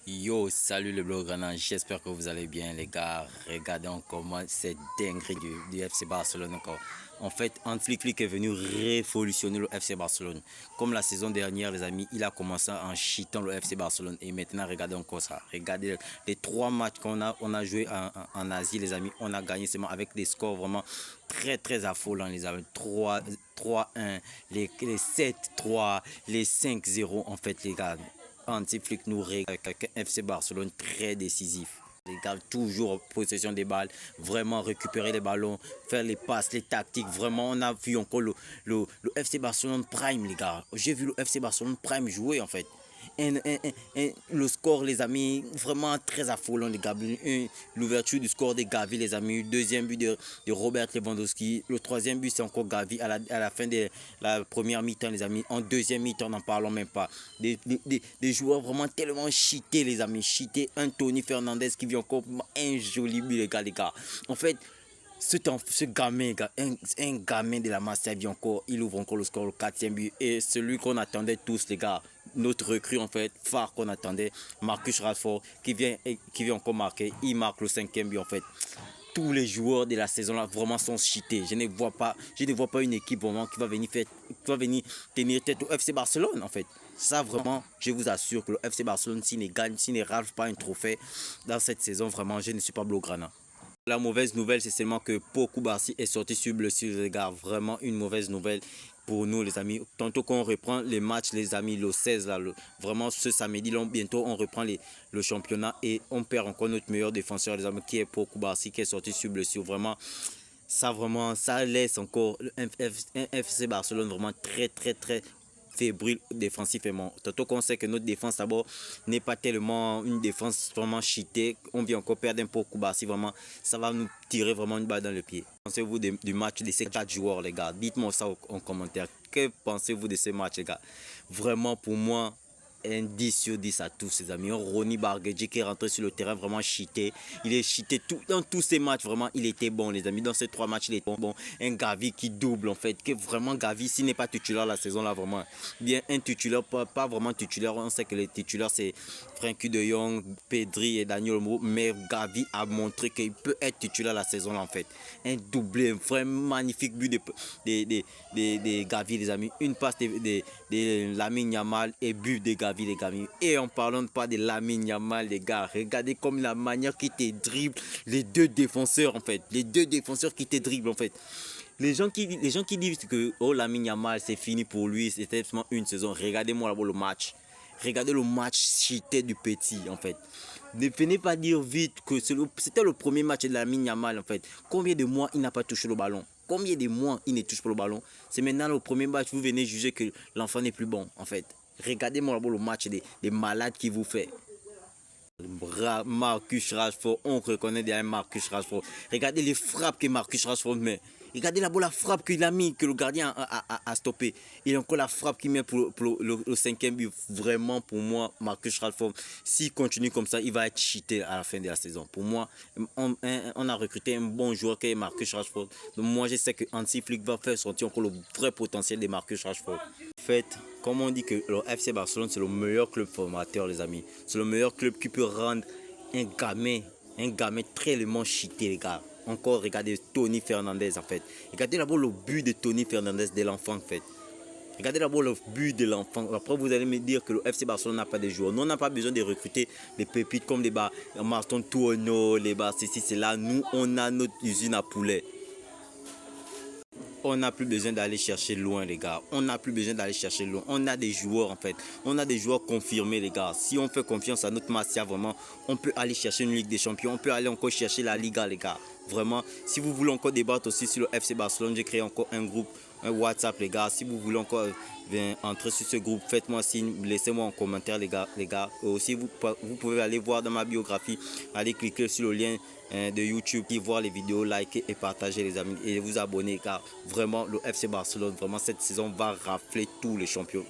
Yo, salut le Blaugrana, j'espère que vous allez bien les gars. Regardez encore moi cette dinguerie du FC Barcelone encore. En fait, Hans Flick est venu révolutionner le FC Barcelone. Comme la saison dernière les amis, il a commencé en cheatant le FC Barcelone. Et maintenant regardez encore ça. Regardez les 3 matchs qu'on a joué en Asie les amis. On a gagné seulement avec des scores vraiment très affolants les amis. 3-1, les 7-3, les 5-0 en fait les gars. Hansi Flick nous régale avec un FC Barcelone très décisif. Les gars, toujours en possession des balles, vraiment récupérer les ballons, faire les passes, les tactiques. Vraiment, on a vu encore le FC Barcelone Prime, les gars. J'ai vu le FC Barcelone Prime jouer en fait. Le score, les amis, vraiment très affolant, les gars. L'ouverture du score de Gavi, les amis. Deuxième but de Robert Lewandowski. Le troisième but, c'est encore Gavi à la fin de la première mi-temps, les amis. En deuxième mi-temps, n'en parlons même pas. Des joueurs vraiment tellement cheatés, les amis. Cheatés. Un Tony Fernandez qui vit encore un joli but, les gars. En fait, ce gamin, un gamin de la Masia vient encore, il ouvre encore le score, le 4e but. Et celui qu'on attendait tous, les gars, notre recrue en fait, phare qu'on attendait, Marcus Rashford, qui vient encore marquer, il marque le 5e but en fait. Tous les joueurs de la saison là vraiment sont cheatés. Je ne vois pas une équipe vraiment qui va venir tenir tête au FC Barcelone en fait. Ça vraiment, je vous assure que le FC Barcelone s'il ne râle pas un trophée dans cette saison, vraiment, je ne suis pas Blaugrana. La mauvaise nouvelle, c'est seulement que Pau Koubarsi est sorti sur blessure, les gars. Vraiment une mauvaise nouvelle pour nous, les amis. Tantôt qu'on reprend les matchs, les amis, le 16, là, vraiment ce samedi, là, bientôt on reprend le championnat et on perd encore notre meilleur défenseur, les amis, qui est Pau Koubarsi, qui est sorti sur blessure. Vraiment, ça laisse encore un FC Barcelone vraiment très fébrile défensivement. Tantôt qu'on sait que notre défense d'abord n'est pas tellement une défense vraiment cheatée, on vient encore perdre un peu Koubarsi, vraiment ça va nous tirer vraiment une balle dans le pied. Que pensez-vous du match de ces 4 joueurs les gars? Dites-moi ça en commentaire. Que pensez-vous de ces matchs les gars? Vraiment pour moi un 10 sur 10 à tous ses amis. Ronny Barguedji qui est rentré sur le terrain vraiment cheaté. Il est cheaté dans tous ces matchs. Vraiment, il était bon, les amis. Dans ces 3 matchs, il était bon. Un Gavi qui double, en fait. Que vraiment, Gavi, s'il n'est pas titulaire la saison, là, vraiment. Bien, un titulaire, pas vraiment titulaire. On sait que les titulaires, c'est Frenkie de Jong, Pedri et Daniel Olmo. Mais Gavi a montré qu'il peut être titulaire la saison, là, en fait. Un doublé, un vraiment magnifique but de Gavi, les amis. Une passe de Lamine Yamal et but de Gavi. Les gars. Et en parlant pas de Lamine Yamal, les gars, regardez comme la manière qui te dribble les deux défenseurs en fait, les deux défenseurs qui te dribblent en fait. Les gens qui disent que oh Lamine Yamal c'est fini pour lui, c'était seulement une saison. Regardez-moi là-bas le match. Regardez le match cheaté du petit en fait. Ne venez pas dire vite que c'était le premier match de Lamine Yamal en fait. Combien de mois il n'a pas touché le ballon? Combien de mois il ne touche pas le ballon? C'est maintenant le premier match, vous venez juger que l'enfant n'est plus bon en fait. Regardez-moi le match des malades qui vous fait. Marcus Rashford, on reconnaît derrière Marcus Rashford. Regardez les frappes que Marcus Rashford met. Regardez la frappe qu'il a mis, que le gardien a stoppé. Et encore la frappe qu'il met pour le 5e but. Vraiment, pour moi, Marcus Rashford, s'il continue comme ça, il va être cheaté à la fin de la saison. Pour moi, on a recruté un bon joueur qui est Marcus Rashford. Donc moi, je sais que Hansi Flick va faire sortir encore le vrai potentiel de Marcus Rashford. En fait, comme on dit que le FC Barcelone, c'est le meilleur club formateur, les amis. C'est le meilleur club qui peut rendre un gamin très cheaté, les gars. Encore, regardez Tony Fernandez, en fait. Regardez d'abord le but de Tony Fernandez de l'enfant, en fait. Regardez d'abord le but de l'enfant. Après, vous allez me dire que le FC Barcelone n'a pas de joueurs. Nous, on n'a pas besoin de recruter des pépites comme les Martin Tuono, les ceci, c'est là. Nous, on a notre usine à poulet. On n'a plus besoin d'aller chercher loin, les gars. On n'a plus besoin d'aller chercher loin. On a des joueurs, en fait. On a des joueurs confirmés, les gars. Si on fait confiance à notre Masia, vraiment, on peut aller chercher une Ligue des Champions. On peut aller encore chercher la Liga, les gars. Vraiment, si vous voulez encore débattre aussi sur le FC Barcelone, j'ai créé encore un groupe, un WhatsApp, les gars. Si vous voulez encore entrer sur ce groupe, faites-moi signe, laissez-moi en commentaire, les gars. Aussi, vous pouvez aller voir dans ma biographie, aller cliquer sur le lien de YouTube, et voir les vidéos, liker et partager, les amis, et vous abonner, car vraiment, le FC Barcelone, vraiment, cette saison va rafler tous les champions.